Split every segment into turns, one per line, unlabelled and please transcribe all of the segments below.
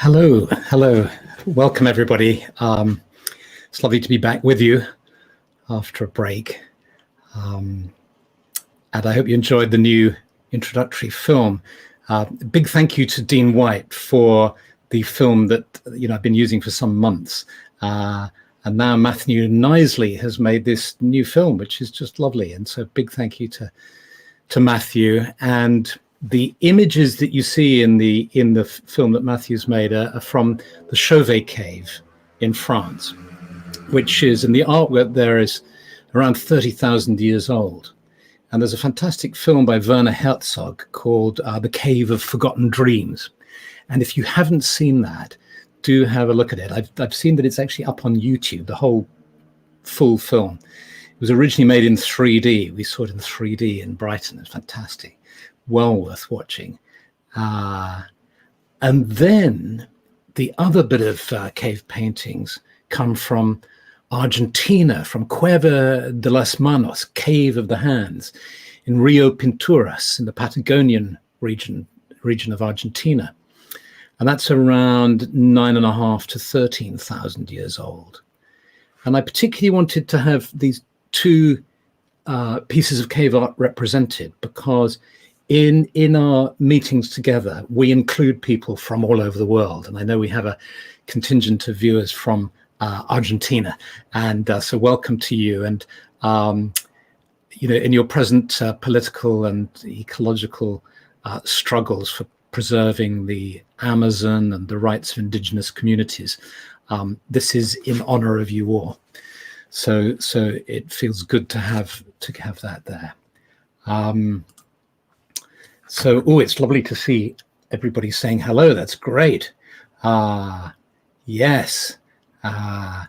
Hello, hello. Welcome, everybody. It's lovely to be back with you after a break. And I hope you enjoyed the new introductory film. Big thank you to Dean White for the film that I've been using for some months. And now Matthew Knisley has made this new film, which is just lovely. And so big thank you to Matthew. And the images that you see in the film that Matthew's made are from the Chauvet Cave in France, which is, and the artwork there is around 30,000 years old. And there's a fantastic film by Werner Herzog called The Cave of Forgotten Dreams. And if you haven't seen that, do have a look at it. I've seen that it's actually up on YouTube, the whole full film. It was originally made in 3D. We saw it in 3D in Brighton. It's fantastic. Well worth watching. And then the other bit of cave paintings come from Argentina, from Cueva de las Manos, Cave of the Hands, in Rio Pinturas, in the Patagonian region of Argentina. And that's around 9,500 to 13,000 years old. And I particularly wanted to have these two pieces of cave art represented because in our meetings together, we include people from all over the world. And I know we have a contingent of viewers from Argentina. And so welcome to you. And, in your present political and ecological struggles for preserving the Amazon and the rights of indigenous communities, this is in honor of you all. So it feels good to have that there. It's lovely to see everybody saying hello. That's great. Yes. Yes,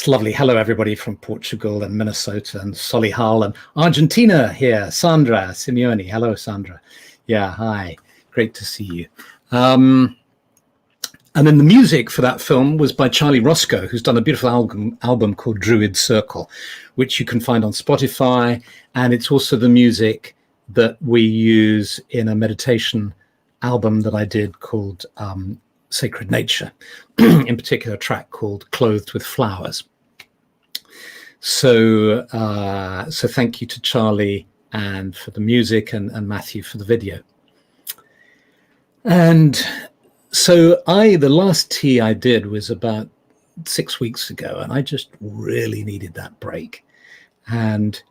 lovely. Hello, everybody from Portugal and Minnesota and Solihull and Argentina here. Sandra Simeone. Hello, Sandra. Yeah, hi. Great to see you. And then the music for that film was by Charlie Roscoe, who's done a beautiful album called Druid Circle, which you can find on Spotify. And it's also the music that we use in a meditation album that I did called Sacred Nature, in particular a track called Clothed with Flowers. So thank you to Charlie and for the music and Matthew for the video. And so the last tea I did was about 6 weeks ago, and I just really needed that break. And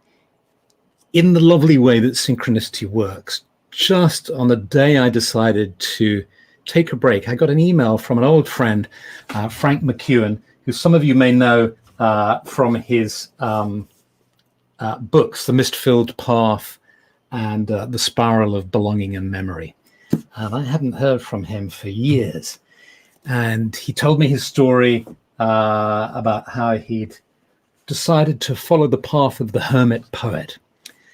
in the lovely way that synchronicity works, just on the day I decided to take a break, I got an email from an old friend, Frank McEwen, who some of you may know from his books, The Mist-Filled Path and The Spiral of Belonging and Memory. And I hadn't heard from him for years. And he told me his story about how he'd decided to follow the path of the hermit poet.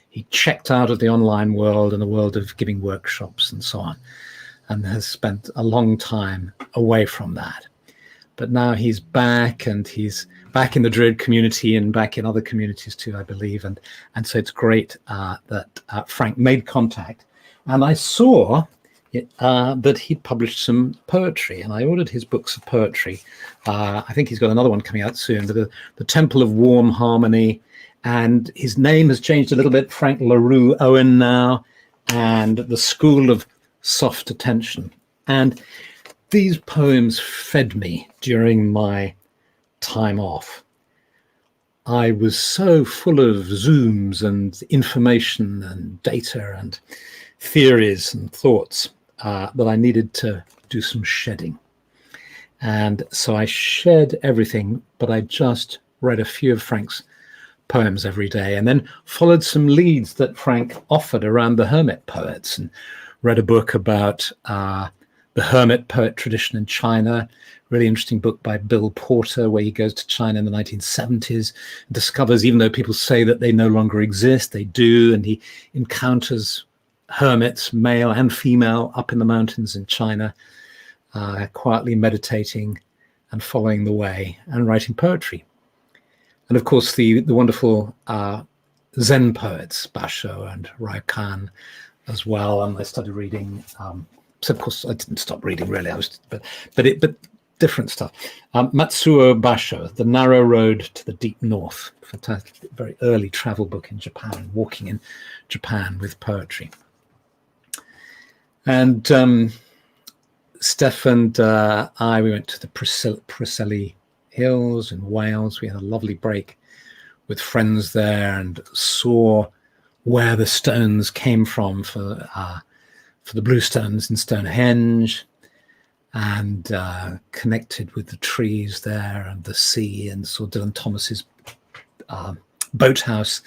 He checked out of the online world and the world of giving workshops and so on, and has spent a long time away from that. But now he's back, and he's back in the Druid community and back in other communities too, I believe. And so it's great that Frank made contact. And I saw that he'd published some poetry, and I ordered his books of poetry. I think he's got another one coming out soon, the Temple of Warm Harmony. And his name has changed a little bit, Frank LaRue Owen now, and The School of Soft Attention. And these poems fed me during my time off. I was so full of Zooms and information and data and theories and thoughts that I needed to do some shedding. And so I shed everything, but I just read a few of Frank's poems every day, and then followed some leads that Frank offered around the hermit poets, and read a book about the hermit poet tradition in China, really interesting book by Bill Porter, where he goes to China in the 1970s, and discovers, even though people say that they no longer exist, they do, and he encounters hermits, male and female, up in the mountains in China, quietly meditating and following the way and writing poetry. And of course, the wonderful Zen poets, Basho and Ryokan as well. And I started reading So of course I didn't stop reading really. But different stuff. Matsuo Basho, The Narrow Road to the Deep North. Fantastic, very early travel book in Japan, walking in Japan with poetry. And Steph and I, we went to the Preseli Hills in Wales. We had a lovely break with friends there and saw where the stones came from for the blue stones in Stonehenge, and connected with the trees there and the sea, and saw Dylan Thomas's boathouse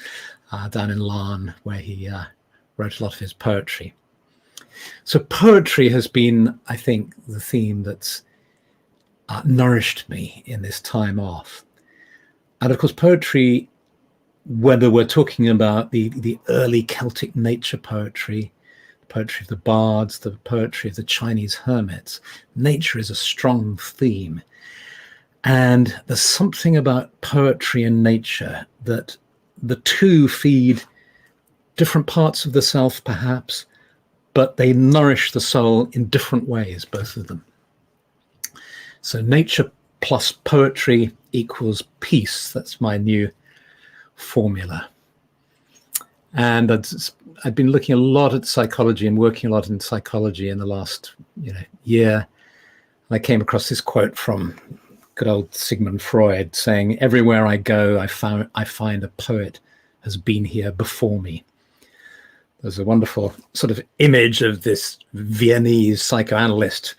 down in Larne, where he wrote a lot of his poetry. So poetry has been, I think, the theme that's nourished me in this time off. And of course, poetry, whether we're talking about the early Celtic nature poetry, the poetry of the bards, the poetry of the Chinese hermits, nature is a strong theme. And there's something about poetry and nature that the two feed different parts of the self, perhaps, but they nourish the soul in different ways, both of them. So nature plus poetry equals peace. That's my new formula. And I've been looking a lot at psychology and working a lot in psychology in the last year. And I came across this quote from good old Sigmund Freud saying, "Everywhere I go, I find a poet has been here before me." There's a wonderful sort of image of this Viennese psychoanalyst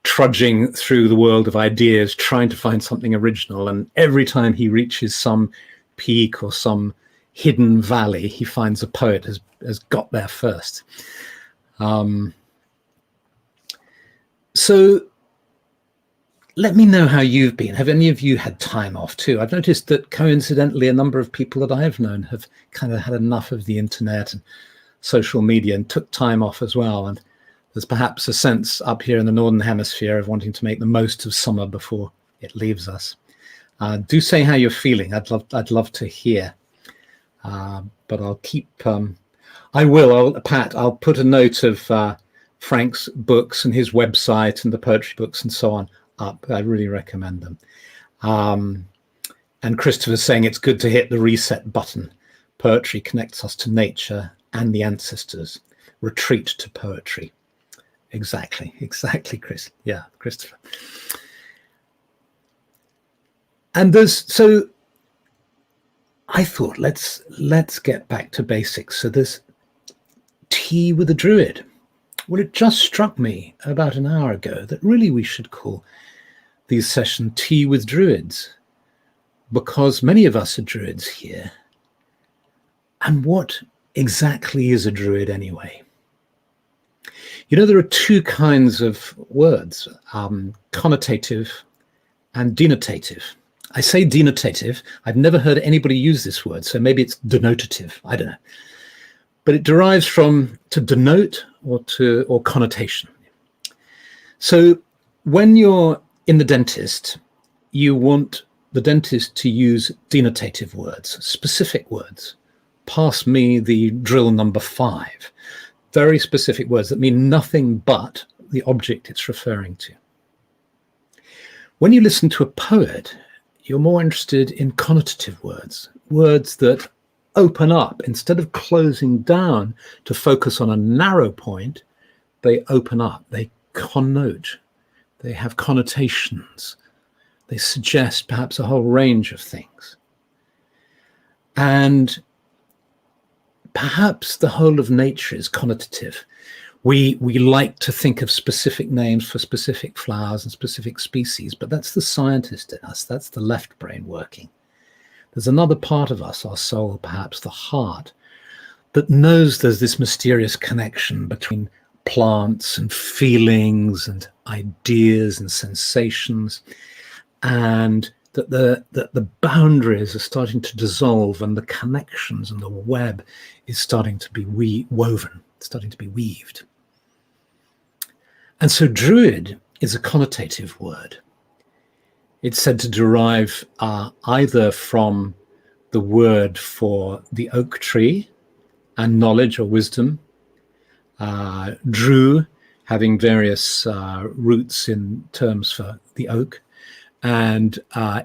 trudging through the world of ideas, trying to find something original. And every time he reaches some peak or some hidden valley, he finds a poet has got there first. So let me know how you've been. Have any of you had time off too? I've noticed that coincidentally, a number of people that I've known have kind of had enough of the internet and social media and took time off as well. And there's perhaps a sense up here in the Northern Hemisphere of wanting to make the most of summer before it leaves us. Do say how you're feeling. I'd love to hear. But I'll keep. Pat, I'll put a note of Frank's books and his website and the poetry books and so on up. I really recommend them. And Christopher's saying it's good to hit the reset button. Poetry connects us to nature and the ancestors. Retreat to poetry. Exactly, Chris. Yeah, Christopher. And so I thought let's get back to basics. So there's tea with a druid. Well, it just struck me about an hour ago that really we should call these sessions tea with druids, because many of us are druids here. And what exactly is a druid anyway? There are two kinds of words, connotative and denotative. I say denotative. I've never heard anybody use this word, so maybe it's denotative. I don't know. But it derives from to denote or connotation. So when you're in the dentist, you want the dentist to use denotative words, specific words. Pass me the drill number 5. Very specific words that mean nothing but the object it's referring to. When you listen to a poet, you're more interested in connotative words, words that open up. Instead of closing down to focus on a narrow point, they open up, they connote, they have connotations, they suggest perhaps a whole range of things. And perhaps the whole of nature is connotative. We like to think of specific names for specific flowers and specific species, but that's the scientist in us. That's the left brain working. There's another part of us, our soul, perhaps the heart, that knows there's this mysterious connection between plants and feelings and ideas and sensations, and that the boundaries are starting to dissolve and the connections and the web is starting to be woven, starting to be weaved. And so druid is a connotative word. It's said to derive either from the word for the oak tree and knowledge or wisdom, dru, having various roots in terms for the oak, and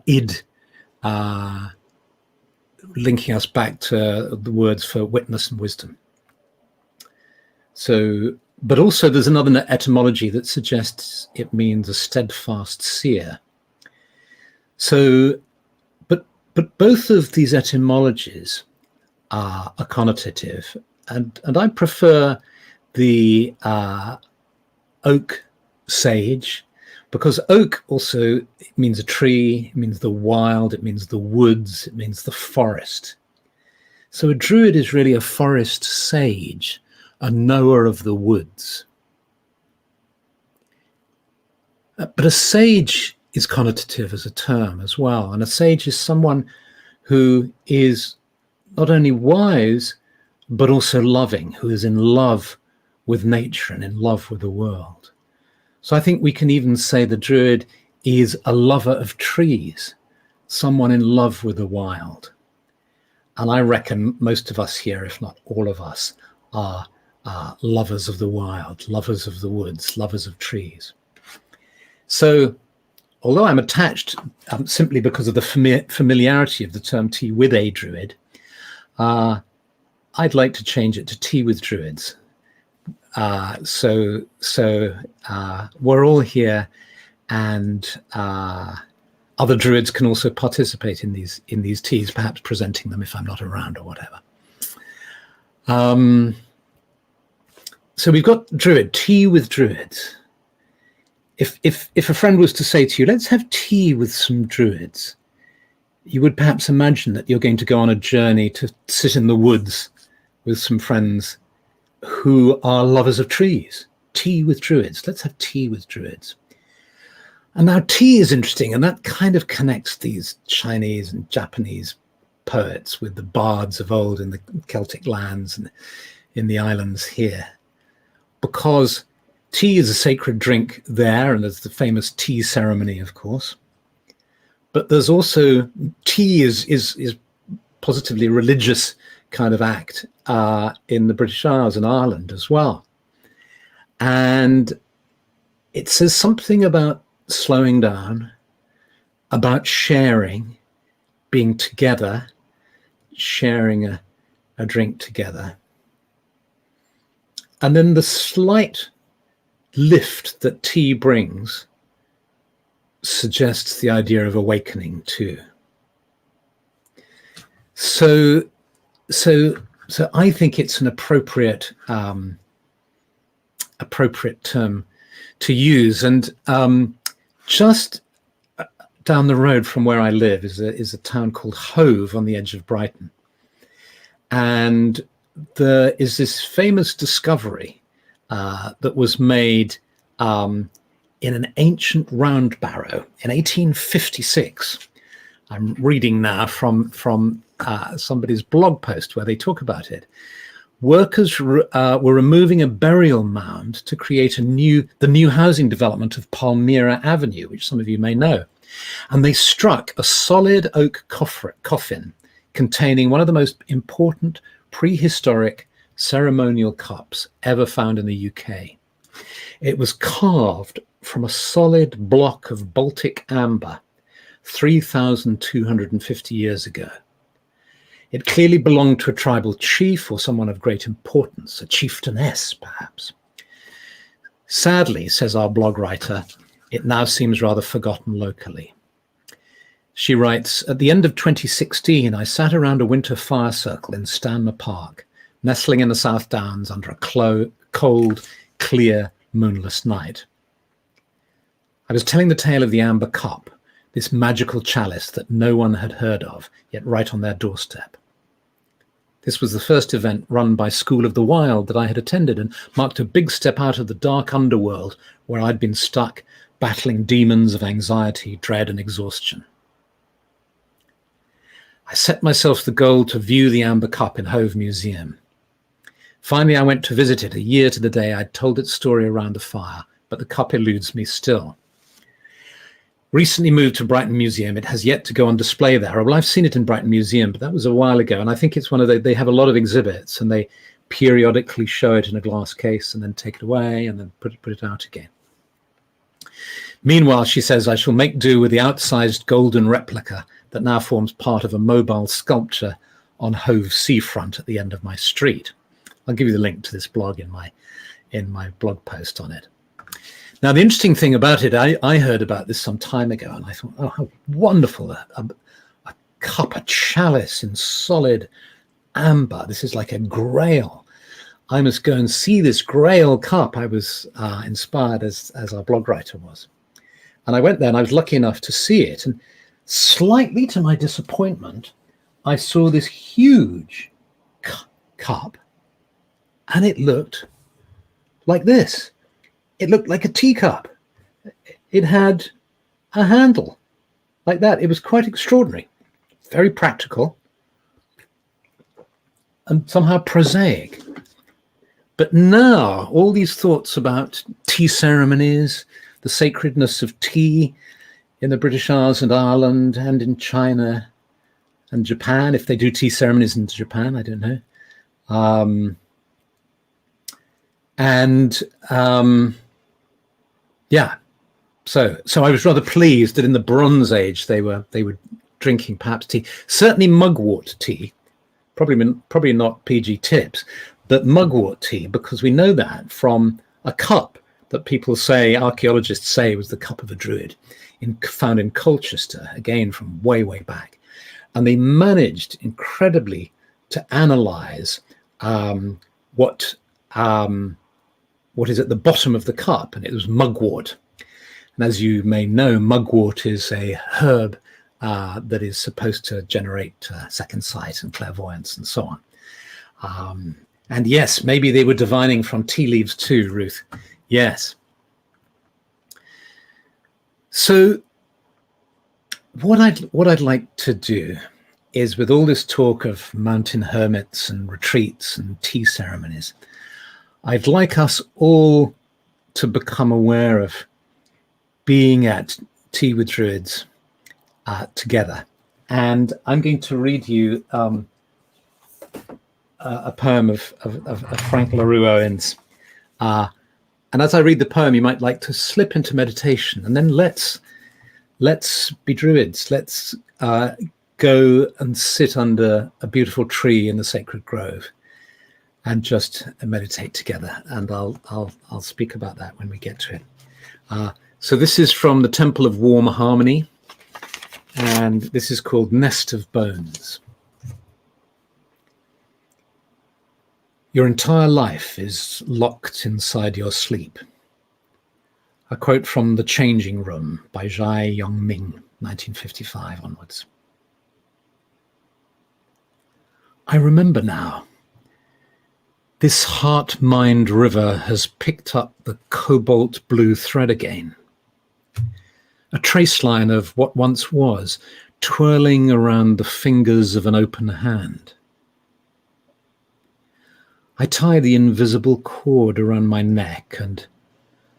id, linking us back to the words for witness and wisdom. So, but also there's another etymology that suggests it means a steadfast seer. So, but both of these etymologies are connotative, and I prefer the oak sage, because oak also means a tree, it means the wild, it means the woods, it means the forest. So a druid is really a forest sage, a knower of the woods. But a sage is connotative as a term as well, and a sage is someone who is not only wise but also loving, who is in love with nature and in love with the world. So I think we can even say the druid is a lover of trees, someone in love with the wild. And I reckon most of us here, if not all of us, are lovers of the wild, lovers of the woods, lovers of trees. So although I'm attached simply because of the familiarity of the term tea with a druid, I'd like to change it to tea with druids. So we're all here, and other druids can also participate in these teas, perhaps presenting them if I'm not around or whatever. So we've got druid, tea with druids. If a friend was to say to you, let's have tea with some druids, you would perhaps imagine that you're going to go on a journey to sit in the woods with some friends who are lovers of trees. Tea with druids. Let's have tea with druids. And now tea is interesting, and that kind of connects these Chinese and Japanese poets with the bards of old in the Celtic lands and in the islands here, because tea is a sacred drink there, and there's the famous tea ceremony, of course. But there's also tea is positively a religious kind of act in the British Isles and Ireland as well. And it says something about slowing down, about sharing, being together, sharing a drink together. And then the slight lift that tea brings suggests the idea of awakening too. So I think it's an appropriate term to use. And just down the road from where I live is a town called Hove on the edge of Brighton, and there is this famous discovery that was made in an ancient round barrow in 1856. I'm reading now from somebody's blog post where they talk about it. Workers were removing a burial mound to create the new housing development of Palmyra Avenue, which some of you may know. And they struck a solid oak coffin containing one of the most important prehistoric ceremonial cups ever found in the UK. It was carved from a solid block of Baltic amber 3,250 years ago. It clearly belonged to a tribal chief or someone of great importance, a chieftainess perhaps. Sadly, says our blog writer, it now seems rather forgotten locally. She writes, at the end of 2016, I sat around a winter fire circle in Stanmer Park, nestling in the South Downs under a cold, clear, moonless night. I was telling the tale of the amber cup, this magical chalice that no one had heard of, yet right on their doorstep. This was the first event run by School of the Wild that I had attended, and marked a big step out of the dark underworld where I'd been stuck battling demons of anxiety, dread, and exhaustion. I set myself the goal to view the amber cup in Hove Museum. Finally, I went to visit it a year to the day I'd told its story around the fire, but the cup eludes me still. Recently moved to Brighton Museum, it has yet to go on display there. Well, I've seen it in Brighton Museum, but that was a while ago, and I think it's one of they have a lot of exhibits, and they periodically show it in a glass case and then take it away and then put it out again. Meanwhile, she says, I shall make do with the outsized golden replica that now forms part of a mobile sculpture on Hove seafront at the end of my street. I'll give you the link to this blog in my blog post on it. Now, the interesting thing about it, I heard about this some time ago, and I thought, oh, how wonderful, a cup, a chalice in solid amber. This is like a grail. I must go and see this grail cup. I was inspired as our blog writer was. And I went there and I was lucky enough to see it. And slightly to my disappointment, I saw this huge cup and it looked like this. It looked like a teacup. It had a handle like that. It was quite extraordinary, very practical and somehow prosaic. But now all these thoughts about tea ceremonies, the sacredness of tea in the British Isles and Ireland and in China and Japan, if they do tea ceremonies in Japan, I don't know. Yeah, so I was rather pleased that in the Bronze Age they were drinking perhaps tea, certainly mugwort tea, probably not PG tips, but mugwort tea, because we know that from a cup that people say, archaeologists say, was the cup of a druid, found in Colchester, again from way back, and they managed incredibly to analyze what is at the bottom of the cup, and it was mugwort. And as you may know, mugwort is a herb that is supposed to generate second sight and clairvoyance and so on. And yes, maybe they were divining from tea leaves too, Ruth. Yes. So what I'd like to do is, with all this talk of mountain hermits and retreats and tea ceremonies, I'd like us all to become aware of being at Tea with Druids together. And I'm going to read you a poem of Frank LaRue Owens. And as I read the poem, you might like to slip into meditation, and then let's be Druids. Let's go and sit under a beautiful tree in the sacred grove and just meditate together. And I'll speak about that when we get to it. So this is from the Temple of Warm Harmony, and this is called Nest of Bones. Your entire life is locked inside your sleep. A quote from The Changing Room by Zhai Yongming, 1955 onwards. I remember now. This heart-mind river has picked up the cobalt blue thread again. A trace line of what once was, twirling around the fingers of an open hand. I tie the invisible cord around my neck and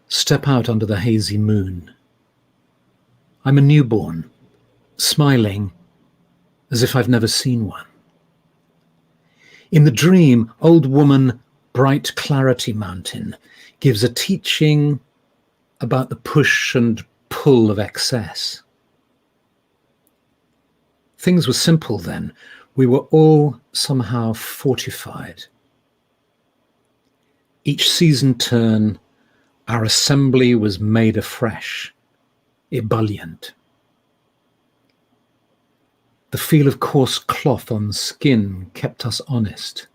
step out under the hazy moon. I'm a newborn, smiling as if I've never seen one. In the dream, old woman Bright Clarity Mountain gives a teaching about the push and pull of excess. Things were simple then. We were all somehow fortified. Each season turn, our assembly was made afresh, ebullient. The feel of coarse cloth on skin kept us honest.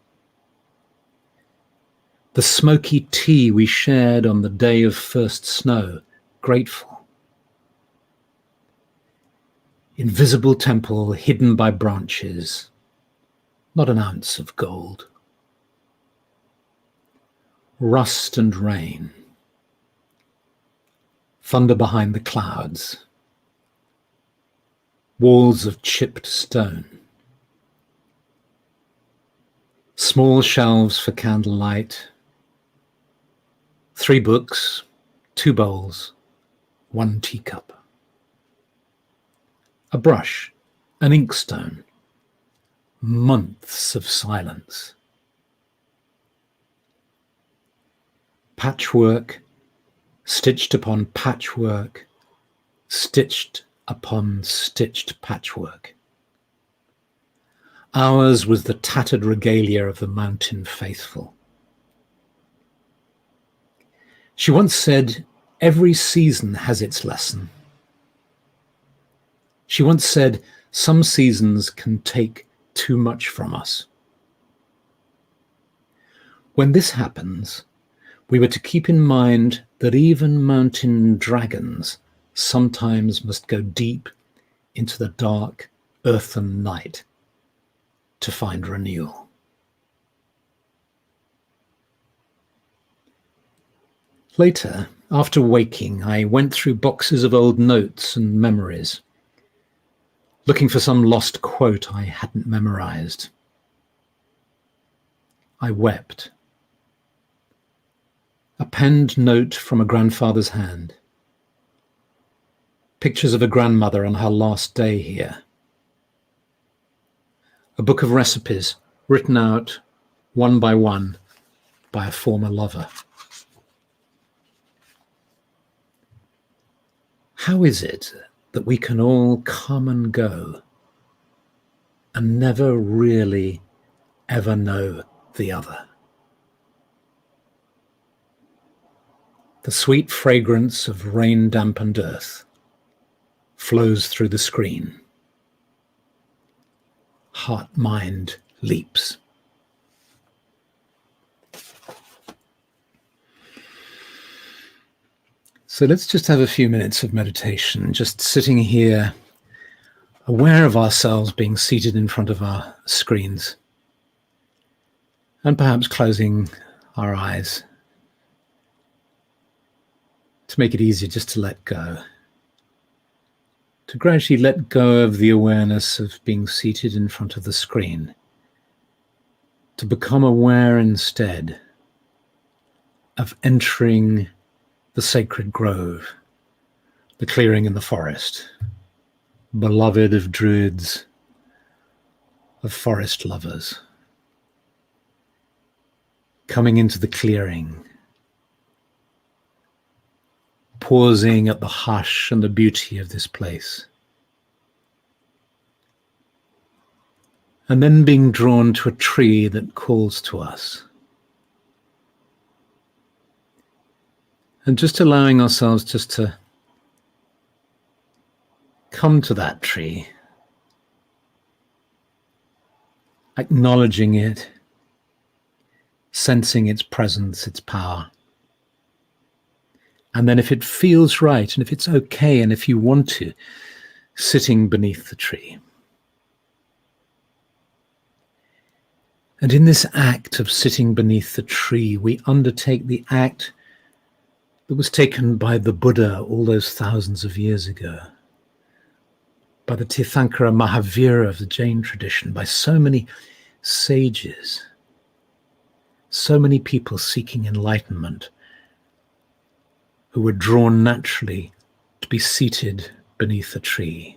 The smoky tea we shared on the day of first snow, grateful. Invisible temple hidden by branches, not an ounce of gold. Rust and rain. Thunder behind the clouds. Walls of chipped stone. Small shelves for candlelight. 3 books, 2 bowls, 1 teacup. A brush, an inkstone. Months of silence. Patchwork, stitched upon patchwork, stitched upon stitched patchwork. Ours was the tattered regalia of the mountain faithful. She once said, "Every season has its lesson." She once said, "Some seasons can take too much from us." When this happens, we were to keep in mind that even mountain dragons sometimes must go deep into the dark earthen night to find renewal. Later, after waking, I went through boxes of old notes and memories, looking for some lost quote I hadn't memorized. I wept. A penned note from a grandfather's hand. Pictures of a grandmother on her last day here. A book of recipes written out one by one by a former lover. How is it that we can all come and go and never really ever know the other? The sweet fragrance of rain-dampened earth flows through the screen. Heart-mind leaps. So let's just have a few minutes of meditation, just sitting here, aware of ourselves being seated in front of our screens, and perhaps closing our eyes to make it easier just to let go, to gradually let go of the awareness of being seated in front of the screen, to become aware instead of entering the sacred grove, the clearing in the forest, beloved of druids, of forest lovers, coming into the clearing, pausing at the hush and the beauty of this place, and then being drawn to a tree that calls to us. And just allowing ourselves just to come to that tree, acknowledging it, sensing its presence, its power. And then if it feels right, and if it's okay, and if you want to, sitting beneath the tree. And in this act of sitting beneath the tree, we undertake the act that was taken by the Buddha all those thousands of years ago, by the Tirthankara Mahavira of the Jain tradition, by so many sages, so many people seeking enlightenment, who were drawn naturally to be seated beneath a tree.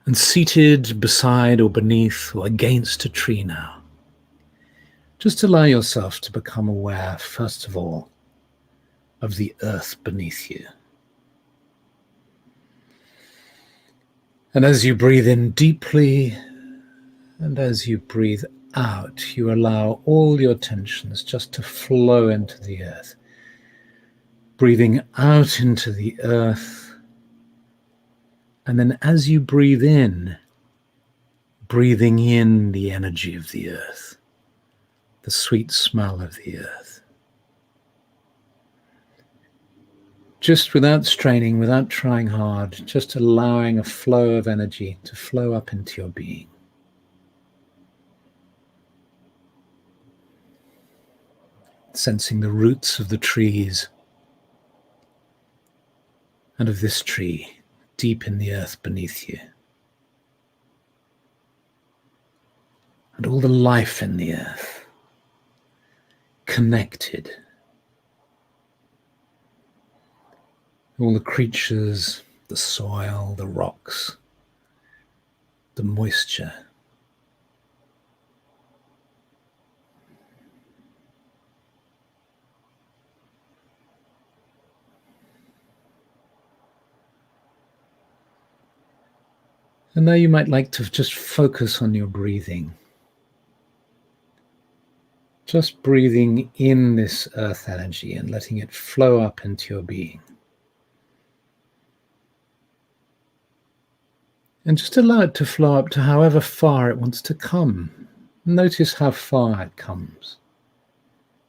And seated beside or beneath or against a tree now, just allow yourself to become aware, first of all, of the earth beneath you. And as you breathe in deeply, and as you breathe out, you allow all your tensions just to flow into the earth. Breathing out into the earth, and then as you breathe in, breathing in the energy of the earth, the sweet smell of the earth. Just without straining, without trying hard, just allowing a flow of energy to flow up into your being. Sensing the roots of the trees and of this tree deep in the earth beneath you. And all the life in the earth, connected. All the creatures, the soil, the rocks, the moisture. And now you might like to just focus on your breathing. Just breathing in this earth energy and letting it flow up into your being. And just allow it to flow up to however far it wants to come. Notice how far it comes.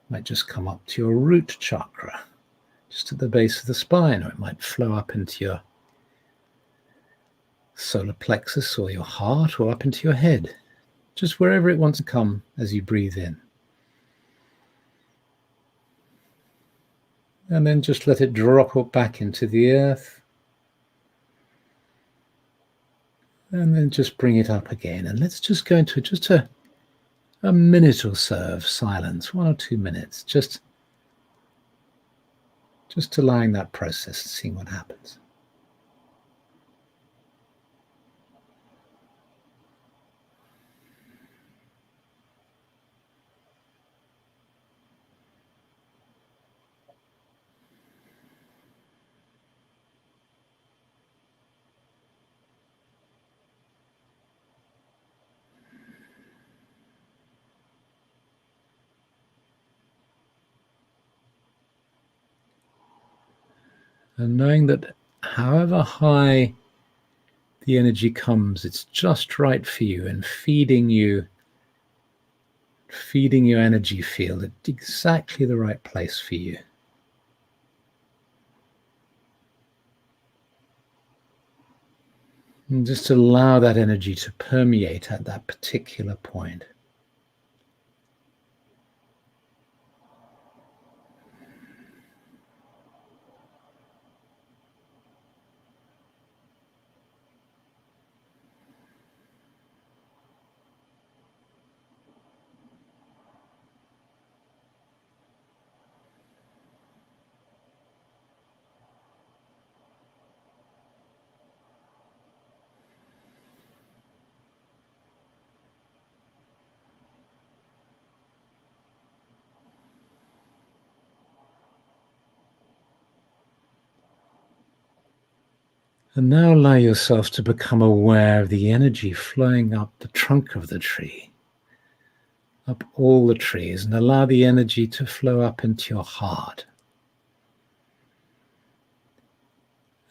It might just come up to your root chakra, just at the base of the spine, or it might flow up into your solar plexus or your heart or up into your head, just wherever it wants to come as you breathe in. And then just let it drop back into the earth. And then just bring it up again. And let's just go into just a minute or so of silence, 1 or 2 minutes, just allowing that process and seeing what happens. And knowing that however high the energy comes, it's just right for you and feeding your energy field at exactly the right place for you. And just allow that energy to permeate at that particular point. And now allow yourself to become aware of the energy flowing up the trunk of the tree, up all the trees, and allow the energy to flow up into your heart,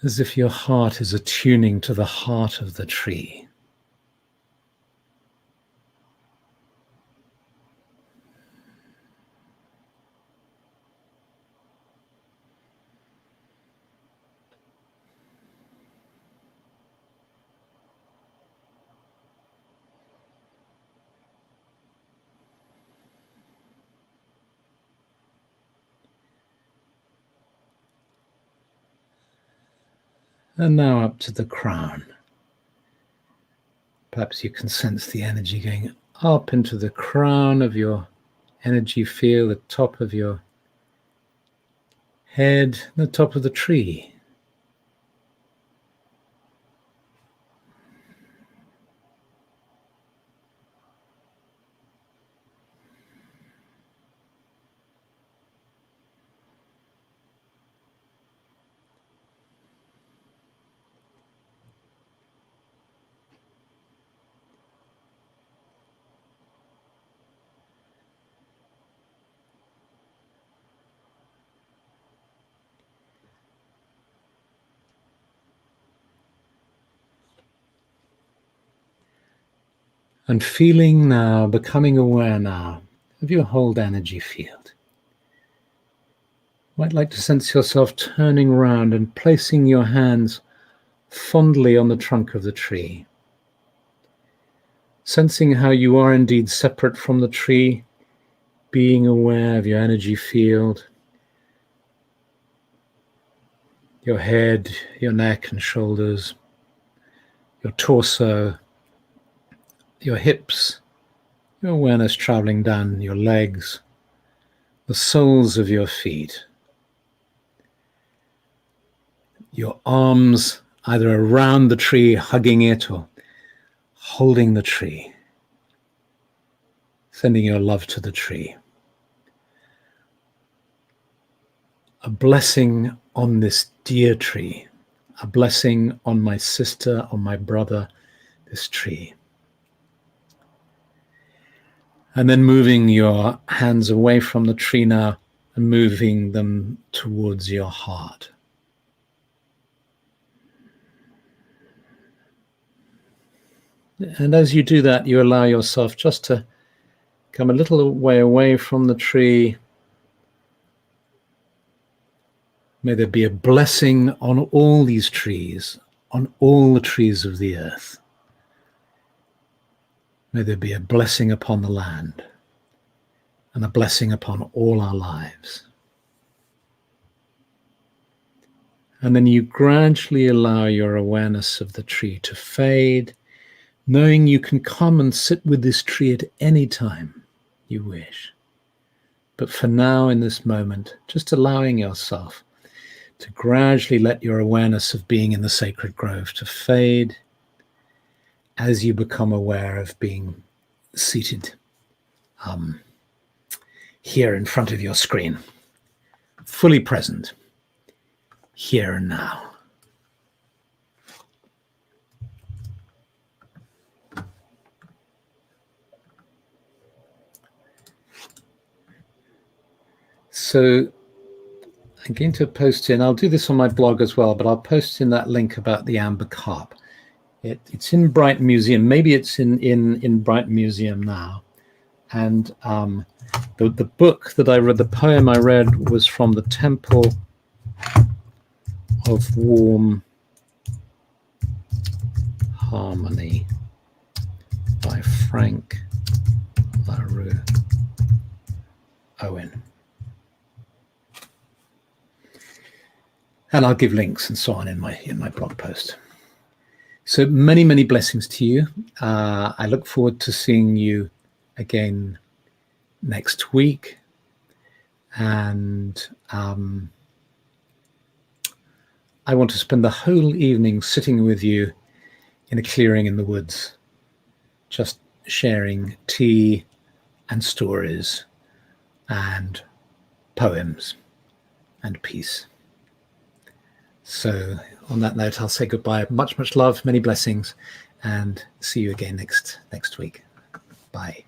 as if your heart is attuning to the heart of the tree. And now up to the crown. Perhaps you can sense the energy going up into the crown of your energy field, the top of your head, the top of the tree. And feeling now, becoming aware now of your whole energy field. You might like to sense yourself turning around and placing your hands fondly on the trunk of the tree. Sensing how you are indeed separate from the tree, being aware of your energy field, your head, your neck and shoulders, your torso, your hips, your awareness traveling down your legs, the soles of your feet, your arms either around the tree, hugging it, or holding the tree, sending your love to the tree. A blessing on this dear tree, a blessing on my sister, on my brother, this tree. And then moving your hands away from the tree now and moving them towards your heart. And as you do that, you allow yourself just to come a little way away from the tree. May there be a blessing on all these trees, on all the trees of the earth. May there be a blessing upon the land and a blessing upon all our lives. And then you gradually allow your awareness of the tree to fade, knowing you can come and sit with this tree at any time you wish. But for now, in this moment, just allowing yourself to gradually let your awareness of being in the sacred grove to fade as you become aware of being seated here in front of your screen, fully present, here and now. So I'm going to post in, I'll do this on my blog as well, but I'll post in that link about the amber carp. It's in Brighton Museum. Maybe it's in Brighton Museum now. And the book that I read, the poem I read, was from The Temple of Warm Harmony by Frank LaRue Owen. And I'll give links and so on in my blog post. So many, many blessings to you. I look forward to seeing you again next week. And I want to spend the whole evening sitting with you in a clearing in the woods, just sharing tea and stories and poems and peace. So on that note, I'll say goodbye. Much, much love, many blessings, and see you again next week. Bye.